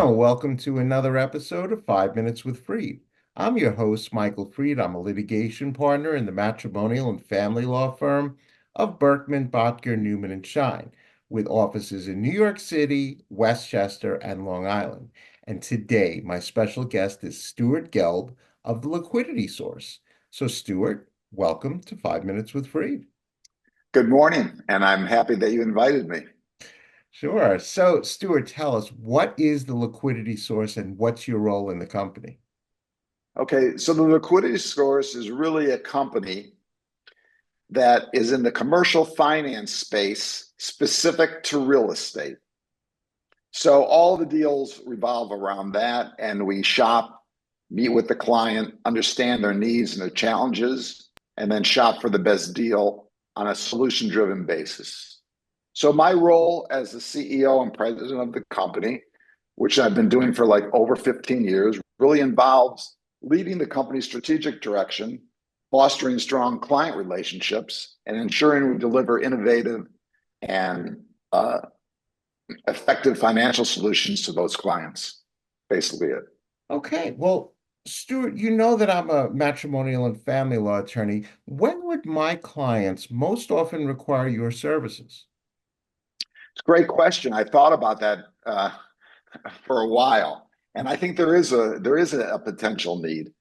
Hello, welcome to another episode of 5 Minutes with Freed. I'm your host, Michael Freed. I'm a litigation partner in the matrimonial and family law firm of Berkman, Botker, Newman, and Shine, with offices in New York City, Westchester, and Long Island. And today, my special guest is Stuart Gelb of the Liquidity Source. So, Stuart, welcome to 5 Minutes with Freed. Good morning, and I'm happy that you invited me. Sure. So, Stuart, tell us, what is the Liquidity Source and what's your role in the company? Okay, so the Liquidity Source is really a company that is in the commercial finance space specific to real estate. So all the deals revolve around that, and we shop, meet with the client, understand their needs and their challenges, and then shop for the best deal on a solution-driven basis. So my role as the CEO and president of the company, which I've been doing for like over 15 years, really involves leading the company's strategic direction, fostering strong client relationships, and ensuring we deliver innovative and effective financial solutions to those clients. Basically, it. Okay, well, Stuart, you know that I'm a matrimonial and family law attorney. When would my clients most often require your services? It's a great question. I thought about that for a while, and I think there is a potential need.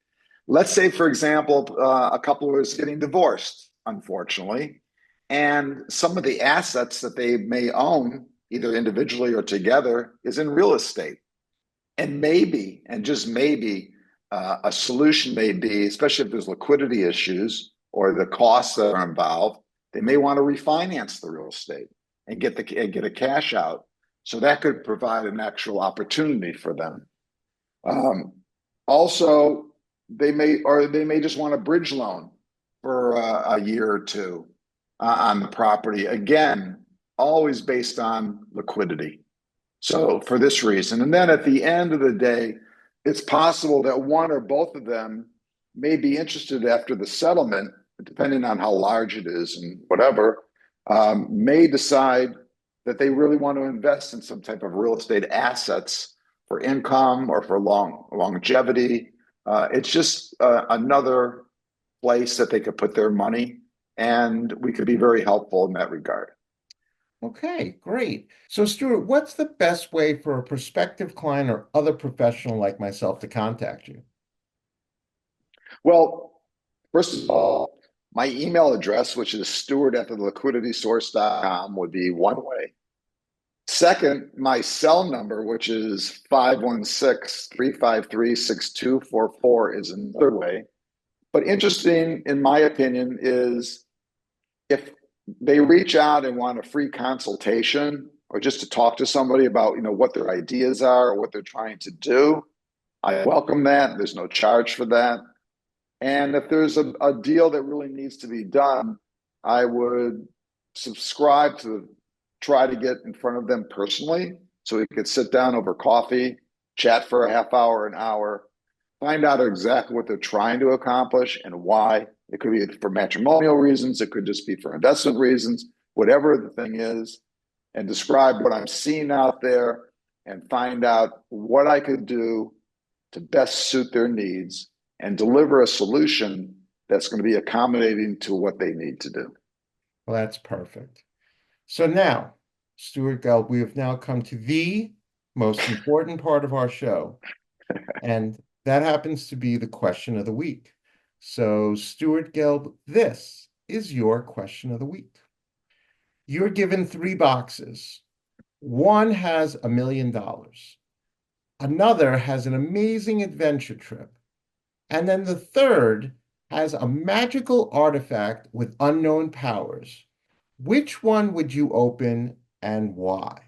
Let's say, for example, a couple is getting divorced, unfortunately, and some of the assets that they may own, either individually or together, is in real estate. And maybe, and just maybe, a solution may be, especially if there's liquidity issues or the costs that are involved, they may want to refinance the real estate and get a cash out. So that could provide an actual opportunity for them. Um, Also, they may just want a bridge loan for a year or two on the property. Again, always based on liquidity. So for this reason, and then at the end of the day, it's possible that one or both of them may be interested after the settlement, depending on how large it is and whatever, may decide that they really want to invest in some type of real estate assets for income or for longevity. It's just another place that they could put their money, and we could be very helpful in that regard. Okay, great. So, Stuart, what's the best way for a prospective client or other professional like myself to contact you? Well, first of all, my email address, which is stewart at theliquiditysource.com, would be one way. Second, my cell number, which is 516-353-6244, is another way. But interesting, in my opinion, is if they reach out and want a free consultation or just to talk to somebody about, what their ideas are or what they're trying to do, I welcome that. There's no charge for that. And if there's a deal that really needs to be done, I would subscribe to try to get in front of them personally so we could sit down over coffee, chat for a half hour, an hour, find out exactly what they're trying to accomplish and why. It could be for matrimonial reasons, it could just be for investment reasons, whatever the thing is, and describe what I'm seeing out there and find out what I could do to best suit their needs and deliver a solution that's going to be accommodating to what they need to do. Well, that's perfect. So now, Stuart Gelb, we have now come to the most important part of our show, and that happens to be the question of the week. So, Stuart Gelb, this is your question of the week. You're given three boxes. One has $1 million. Another has an amazing adventure trip. And then the third has a magical artifact with unknown powers. Which one would you open and why?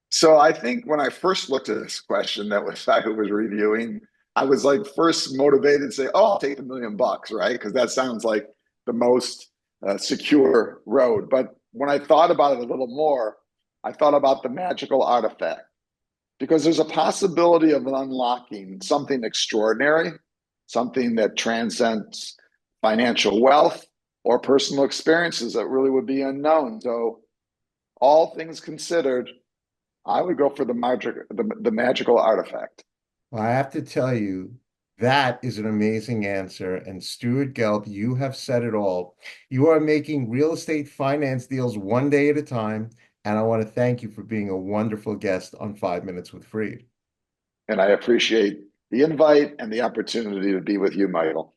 So I think when I first looked at this question that was I was reviewing, I was like first motivated to say, "Oh, I'll take the $1 million," right? Because that sounds like the most secure road. But when I thought about it a little more, I thought about the magical artifact because there's a possibility of unlocking something extraordinary, something that transcends financial wealth or personal experiences that really would be unknown. So, all things considered, I would go for the magical artifact. Well, I have to tell you, that is an amazing answer. And Stuart Gelb, you have said it all. You are making real estate finance deals one day at a time. And I want to thank you for being a wonderful guest on 5 Minutes with Freed. And I appreciate the invite and the opportunity to be with you, Michael.